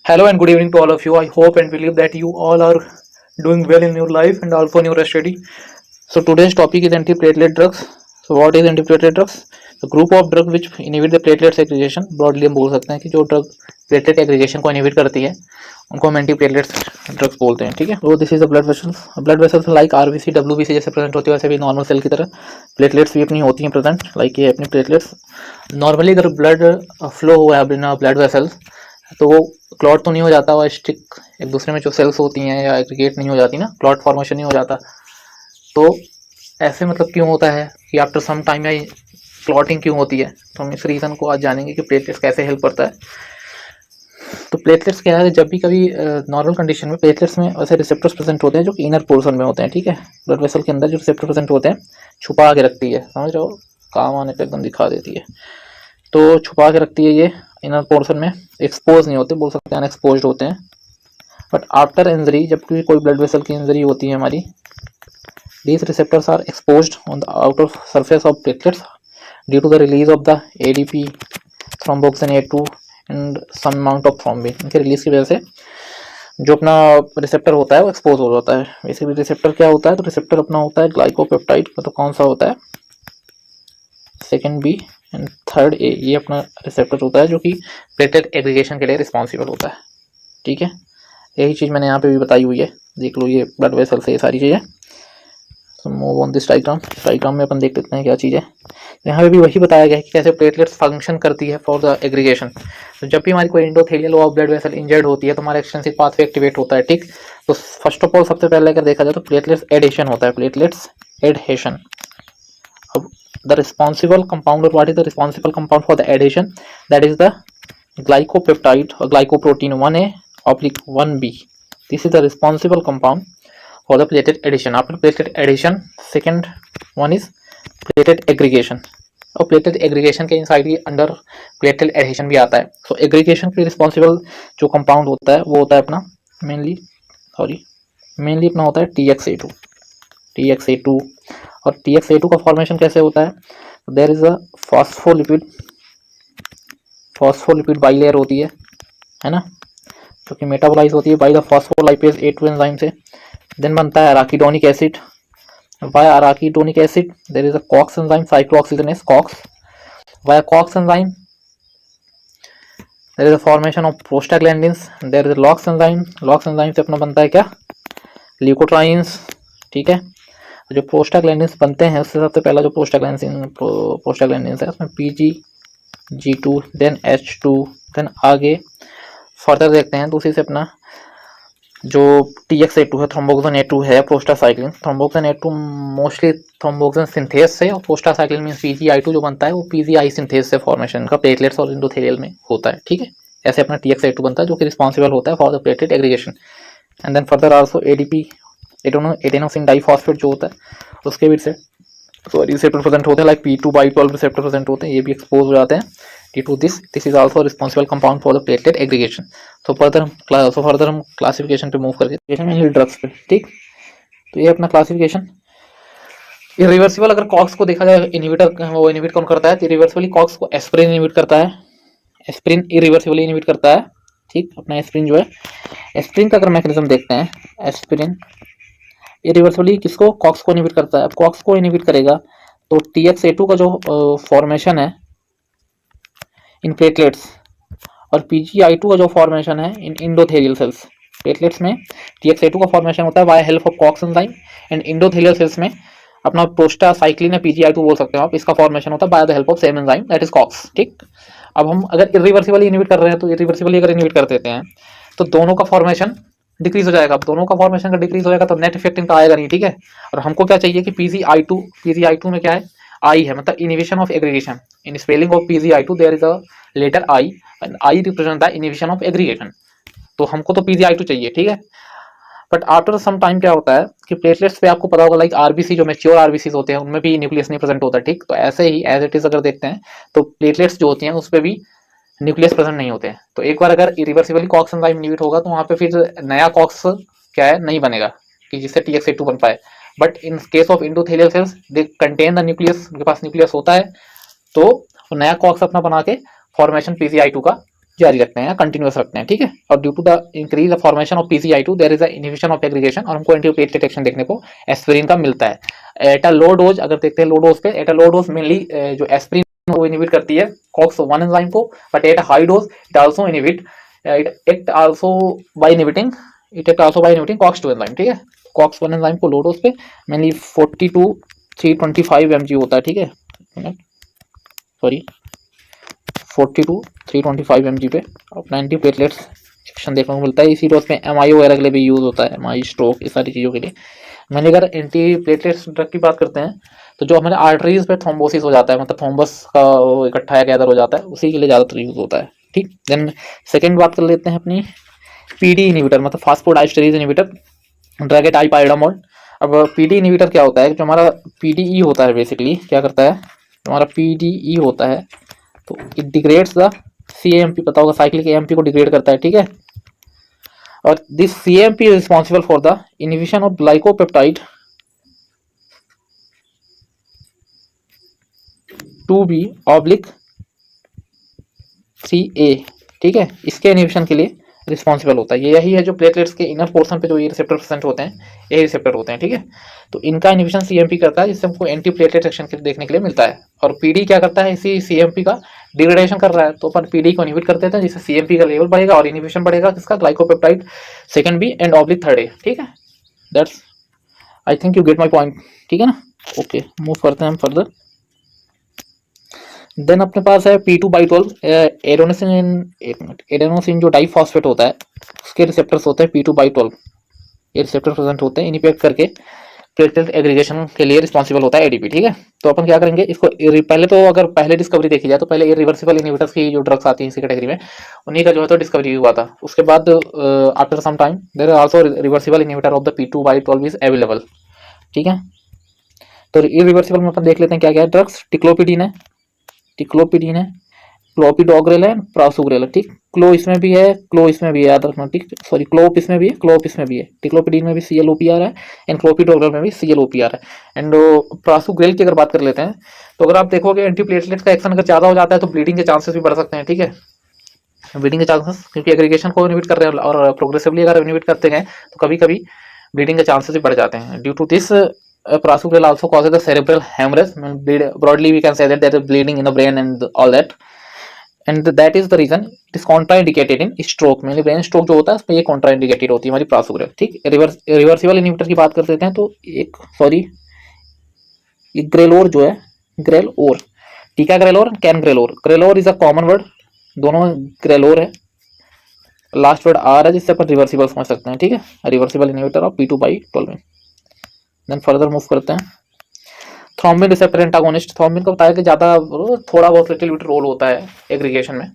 Hello and good evening to all of you. I hope and believe that you all are doing well in your life and also in your study. So today's topic is antiplatelet drugs. So what is antiplatelet drugs? The group of drug which inhibit the platelet segregation. Broadly हम बोल सकते हैं कि जो drug platelet aggregation को inhibit करती है उनको हम एंटीप्लेटलेट ड्रग्स बोलते हैं. ठीक है. तो this is a blood vessels like RBC WBC जैसे प्रेजेंट होती है वैसे भी नॉर्मल सेल की तरह प्लेटलेट्स भी अपनी होती हैं प्रेजेंट. लाइक ये अपनी प्लेटलेट्स नॉर्मली अगर ब्लड फ्लो हुआ है बिना ब्लड वेसल्स तो वो क्लॉट तो नहीं हो जाता, वो स्टिक एक दूसरे में जो सेल्स होती हैं या एग्रीगेट नहीं हो जाती ना, क्लॉट फॉर्मेशन नहीं हो जाता. तो ऐसे मतलब क्यों होता है कि आफ्टर सम टाइम या क्लॉटिंग क्यों होती है, तो हम इस रीज़न को आज जानेंगे कि प्लेटलेट्स कैसे हेल्प करता है. तो प्लेटलेट्स क्या है, जब भी कभी नॉर्मल कंडीशन में प्लेटलेट्स में ऐसे रिसेप्टर्स प्रेजेंट होते हैं जो कि इनर पोर्शन में होते हैं. ठीक है. ब्लड वेसल के अंदर जो रिसेप्टर प्रेजेंट होते हैं छुपा के रखती है, समझ रहे हो, काम आने पर एकदम दिखा देती है. तो छुपा के रखती है ये इनर पोर्शन में, एक्सपोज नहीं होते, बोल सकते हैं अनएक्सपोज्ड होते हैं. बट आफ्टर इंजरी, जब कोई ब्लड वेसल की इंजरी होती है हमारी, these receptors are exposed on the outer surface of platelets due to the release of the ADP, thromboxane A2 and some amount of thrombin. इनके release की वजह से जो अपना रिसेप्टर होता है वो एक्सपोज हो जाता है. बेसिकली रिसेप्टर क्या होता है, तो रिसेप्टर अपना होता है ग्लाइकोपेप्टाइड, मतलब कौन सा होता है, second B and third A. ये अपना रिसेप्टर होता है जो कि प्लेटलेट एग्रीगेशन के लिए रिस्पॉन्सिबल होता है. ठीक है. यही चीज़ मैंने यहाँ पे भी बताई हुई है, देख लो, ये ब्लड वेसल से ये सारी चीज़ें. तो मूव ऑन दिस डायग्राम में अपन देख लेते हैं क्या चीज़ है. यहाँ पे भी वही बताया गया है कि कैसे प्लेटलेट्स फंक्शन करती है फॉर द एग्रीगेशन. तो जब भी हमारी कोई endothelial of blood vessel injured होती है तो हमारा एक्सटेंसिव पाथवे एक्टिवेट होता है. ठीक. तो फर्स्ट ऑफ ऑल सबसे पहले अगर देखा जाए तो प्लेटलेट्स एडेशन होता है, प्लेटलेट्स एडहेशन. अब the responsible compound, or what is the responsible compound for the adhesion, that is the glycopeptide or glycoprotein 1A oblique 1B. This is the responsible compound for the platelet adhesion. After platelet adhesion, second one is platelet aggregation. और platelet aggregation के inside he under platelet adhesion भी आता है. सो aggregation के responsible जो compound होता है वो होता है अपना मेनली अपना होता है TXA2. और TXA2 का फॉर्मेशन कैसे होता है, there is a phospholipid bilayer होती है ना, जो कि मेटाबोलाइज होती है by the phospholipase A2 enzyme से. देन बनता है arachidonic acid. Via arachidonic acid there is a cox enzyme, cyclooxygenase cox. Via cox enzyme there is a formation of prostaglandins. There is a lox enzyme से अपना बनता है क्या, leukotrienes. ठीक है. जो प्रोस्टाग्लैंडिन्स बनते हैं उससे सबसे पहला जो प्रोस्टाग्लैंडिन्स है उसमें PGG2 देन H2, देन आगे फर्दर देखते हैं तो उसी से अपना जो TXA2 है, थ्रोम्बोक्सिन A2 है, prostacyclin. Thromboxane A2 mostly thromboxane synthase से, और प्रोस्टासाइक्लिन मींस PGI2 जो बनता है वो PGI सिंथेज से फॉर्मेशन का प्लेटलेट्स और एंडोथेलियल में होता है. ठीक है. ऐसे अपना TXA2 बनता है जो कि रिस्पॉन्सिबल होता है for the platelet aggregation. And then further also ADP, adenosine diphosphate जो होता है उसके भी रिसेप्टर प्रेजेंट होते हैं, लाइक P2/12 रिसेप्टर प्रेजेंट होते हैं, ये भी एक्सपोज हो जाते हैं due to this is also responsible compound for the platelet aggregation. तो फर्दर हम क्लासिफिकेशन पे मूव करके मेनली ड्रग्स पे. ठीक. तो ये अपना क्लासिफिकेशन. इरिवर्सिबल अगर कॉक्स को देखा जाए इनहिबिटर, वो इनहिबिट कौन करता है, तो इरिवर्सिबली कॉक्स को एस्पिरिन इनहिबिट करता है. एस्पिरिन इरिवर्सिबली इनहिबिट करता है. ठीक. अपना एस्पिरिन जो है, एस्पिरिन का अगर मैकेनिज्म देखते हैं, एस्पिरिन इरिवर्सिबली किसको, कॉक्स को इनहिबिट करता है. अब कॉक्स को इनहिबिट करेगा तो TXA2 का जो फॉर्मेशन है इन प्लेटलेट्स और PGI2 का जो फॉर्मेशन है इन इंडोथेलियल सेल्स. प्लेटलेट्स में TXA2 का फॉर्मेशन होता है by help of cox enzyme, and endothelial cells में अपना प्रोस्टासाइक्लिन या PGI2 बोल सकते हो आप, इसका फॉर्मेशन होता है by the help of same enzyme that is cox. ठीक. अब हम अगर इरिवर्सिबली इनहिबिट कर रहे हैं तो इरिवर्सिबली अगर इनहिबिट कर देते हैं तो दोनों का फॉर्मेशन डिक्रीज हो जाएगा. अब दोनों का फॉर्मेशन का डिक्रीज हो जाएगा तो नेट इफेक्ट इनका आएगा नहीं. ठीक है. और हमको क्या चाहिए कि PGI2 में क्या है, आई है, मतलब inhibition of aggregation. In spelling of PGI2 there is a letter I, and I represent the inhibition of aggregation. तो हमको तो PGI2 चाहिए. ठीक है. बट आफ्टर सम टाइम क्या होता है कि प्लेटलेट्स पे आपको पता होगा, लाइक आरबीसी जो मैच्योर आरबीसीज होते हैं उनमें भी न्यूक्लियस नहीं प्रेजेंट होता. ठीक. तो ऐसे ही एज इट इज अगर देखते हैं तो प्लेटलेट्स जो होती हैं उस पर भी न्यूक्लियस प्रेजेंट नहीं होते हैं. तो एक बार अगर इरिवर्सिबली कॉक्स एंजाइम इनहिबिट होगा तो वहाँ पे फिर नया कॉक्स क्या है, नहीं बनेगा कि जिससे TXA2 बन पाए. But in case of endothelial cells they contain the nucleus, उनके पास न्यूक्लियस होता है, तो नया कॉक्स अपना बना के फॉर्मेशन PGI2 का जारी रखते हैं या कंटिन्यूस रखते हैं, ठीक है। और due to the increase the formation of PCI2 there is a inhibition of aggregation, और हमको एंटीप्लेटलेट एक्शन देखने को एस्पिरिन का मिलता है। एट अ लो डोज, अगर देखते हैं लो डोज पे, at a low dose mainly जो एस्पिरिन को इनहिबिट करती है COX-1 एंजाइम को, but at a high dose it also inhibit it also by inhibiting COX-2 enzyme, ठीक है। COX-1 एंजाइम को लो डोज पे मेनली 42-325 mg होता है, ठीक है, सॉरी 42-325 mg पे अपना एंटीप्लेटलेट्स एक्शन देखने को मिलता है। इसी डोज में MIO वगैरह के लिए भी यूज होता है, MI स्ट्रोक, इस सारी चीज़ों के लिए। मैंने अगर एंटीप्लेटलेट्स ड्रग की बात करते हैं तो जो हमारे आर्टरीज पे थ्रोम्बोसिस हो जाता है, मतलब थ्रोम्बस का इकट्ठा या गैदर हो जाता है, उसी के लिए ज़्यादातर यूज होता है, ठीक। देन सेकेंड बात कर लेते हैं अपनी PD इनिबिटर, मतलब फास्फोडाइस्टरेज इनिबिटर, ड्रग टाइप आइडामोल। अब PD इनिबिटर क्या होता है, जो हमारा PDE होता है, बेसिकली क्या करता है, जो हमारा PDE होता है तो इट डिग्रेड्स द CAMP, पता होगा साइक्लिक AMP को डिग्रेड करता है, ठीक है। और this CAMP is responsible for the inhibition of glycopeptide 2B/3A, ठीक है, इसके इनिबिशन के लिए रिस्पॉन्सिबल होता है। ये यही है जो प्लेटलेट्स के इनर पोर्शन पे जो ये रिसेप्टर प्रेजेंट होते हैं, ये रिसेप्टर होते हैं, ठीक है। तो इनका इनिबिशन CMP करता है, जिससे हमको एंटी प्लेटलेट एक्शन देखने के लिए मिलता है। और PD क्या करता है, इसी CMP का डिग्रेडेशन कर रहा है, तो अपन PD को इनिबिट कर देते हैं, जिससे CMP का लेवल बढ़ेगा और इनिबिशन बढ़ेगा किसका, ग्लाइकोपेप्टाइड 2B एंड /3A, ठीक है। That's, I think you get my point, ठीक है ना। ओके, मूव करते हैं हम फर्दर। देन अपने पास है P2/12 एडेनोसिन जो डाइफॉस्फेट होता है, उसके रिसेप्टर्स होते हैं P2/12, ये रिसेप्टर प्रेजेंट होते हैं, इनिपेक्ट करके प्लेटलेट एग्रीगेशन के लिए रिस्पॉन्सिबल होता है ADP, ठीक है। तो अपन क्या करेंगे इसको, पहले तो अगर पहले डिस्कवरी देखी जाए तो पहले इरिवर्सिबल इनहिबिटर्स की जो ड्रग्स आती हैं इसी कैटेगरी में, उन्हीं का जो है तो डिस्कवरी हुआ था। उसके बाद after some time there are also reversible inhibitor of the P2/12 is available, ठीक है। तो इरिवर्सिबल में अपन देख लेते हैं क्या क्या है ड्रग्स। टिक्लोपिडीन है, क्लोपिडोग्रेल है, प्रासुग्रेल है, ठीक। क्लो इसमें भी है, क्लो इसमें भी है, याद रखना, ठीक। सॉरी, क्लोप इसमें भी है, क्लोप इसमें भी है। टिक्लोपिडीन में भी CLOPR है एंड क्लोपिडोग्रेल में भी CLOPR है। एंड प्रासुग्रेल की अगर बात कर लेते हैं तो अगर आप देखोगे एंटीप्लेटलेट का एक्शन अगर ज्यादा हो जाता है तो ब्लीडिंग के चांसेस भी बढ़ सकते हैं, ठीक है, ब्लीडिंग के चांसेस, क्योंकि एग्रीगेशन को इनहिबिट कर रहे हैं और प्रोग्रेसिवली अगर इनहिबिट करते हैं तो कभी कभी ब्लीडिंग के चांसेस भी बढ़ जाते हैं। Due to this prasugrel also causes the cerebral hemorrhage. Broadly we can say that there is bleeding in the brain and all that, and that is the reason it is contraindicated in stroke. Mainly brain stroke जो होता है उसमें ये contraindicated होती है हमारी prasugrel, ठीक। Reversible inhibitor की बात कर लेते हैं तो एक, सॉरी, ये ग्रेलोर जो है, ग्रेलोर, टीका ग्रेलोर, कैन ग्रेलोर। ग्रेलोर इज अ कॉमन वर्ड, दोनों ग्रेलोर है, लास्ट वर्ड आर है, जिससे अपन रिवर्सिबल समझ सकते हैं, ठीक है। रिवर्सिबल इनहिबिटर ऑफ P2/12 में। देन फर्दर मूव करते हैं। थ्रोम्बिन रिसेप्टर एंटागोनिस्ट, थ्रोम्बिन को बताया कि ज़्यादा थोड़ा बहुत लिटिल बिट रोल होता है एग्रीगेशन में,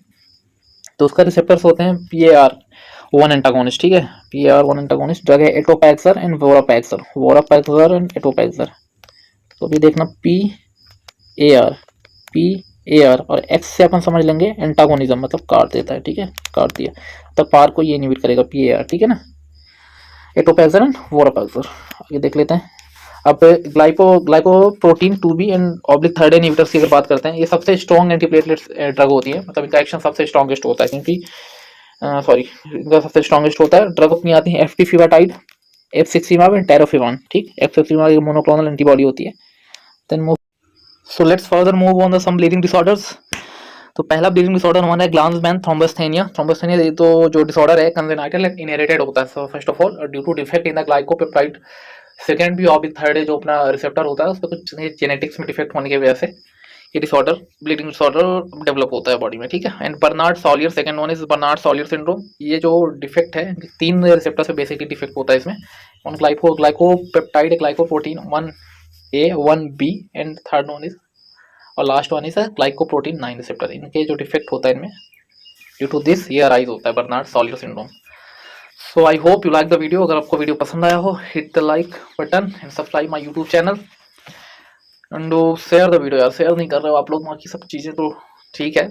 तो उसका रिसेप्टर्स होते हैं PAR1 एंटागोनिस्ट, ठीक है। PAR1 एंटागोनिस्ट ड्रग है एटोपैक्सर एंड वोरापैक्सर, वोरापैक्सर एंड एटोपैक्सर। तो अभी देखना PAR और X से अपन समझ लेंगे एंटागोनिज्म, मतलब काट देता है, ठीक है, काट दिया, तो पार को ये इनहिबिट करेगा PAR, ठीक है ना। एटोपैक्सर एंड वोरापैक्सर, आगे देख लेते हैं। अब glycoprotein 2B and /3A inhibitors की अगर बात करते हैं, ये सबसे स्ट्रॉन्ग एंटीप्लेटलेट ड्रग होती है, मतलब इनका एक्शन सबसे स्ट्रॉन्गेस्ट होता है, क्योंकि इनका सबसे स्ट्रॉन्गेस्ट होता है। ड्रग अपनी आती है एफटिफिबाटाइड, F60 एंड टेरोफिवान, ठीक। F60 की मोनोक्लोनल एंटीबॉडी होती है। Then move, so let's further move on the some bleeding disorders. तो पहला ब्लीडिंग डिसऑर्डर हमारा है ग्लांसमैन थ्रोम्बस्थेनिया। थ्रोम्बस्थेनिया ये तो जो डिसऑर्डर है कंजेनाइटल एंड इनहेरिटेड होता है। So first of all due to defect in the glycopeptide second भी /3A जो अपना रिसेप्टर होता है उस पर कुछ जेनेटिक्स में डिफेक्ट होने की वजह से ये डिसऑर्डर, ब्लीडिंग डिसऑर्डर डेवलप होता है बॉडी में, ठीक है। And Bernard Soulier, second one is Bernard Soulier syndrome. ये जो डिफेक्ट है 3 रिसेप्टर से बेसिकली डिफेक्ट होता है इसमें, on glycopeptide, glycoprotein 1A 1B and third one is और last one is glycoprotein 9 receptor. इनके जो डिफेक्ट होता है इनमें, ड्यू टू दिस ये अराइज होता है Bernard Soulier syndrome. So I hope you like the video. अगर आपको वीडियो पसंद आया हो, hit the like button and subscribe my YouTube channel and share the video. यार शेयर नहीं कर रहे हो आप लोग, बाकी सब चीज़ें तो ठीक है,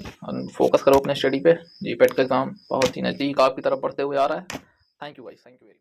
फोकस करो अपने स्टडी पे। जीपेट का एग्जाम बहुत ही नज़दीक आपकी तरफ बढ़ते हुए आ रहा है। Thank you guys, thank you very much.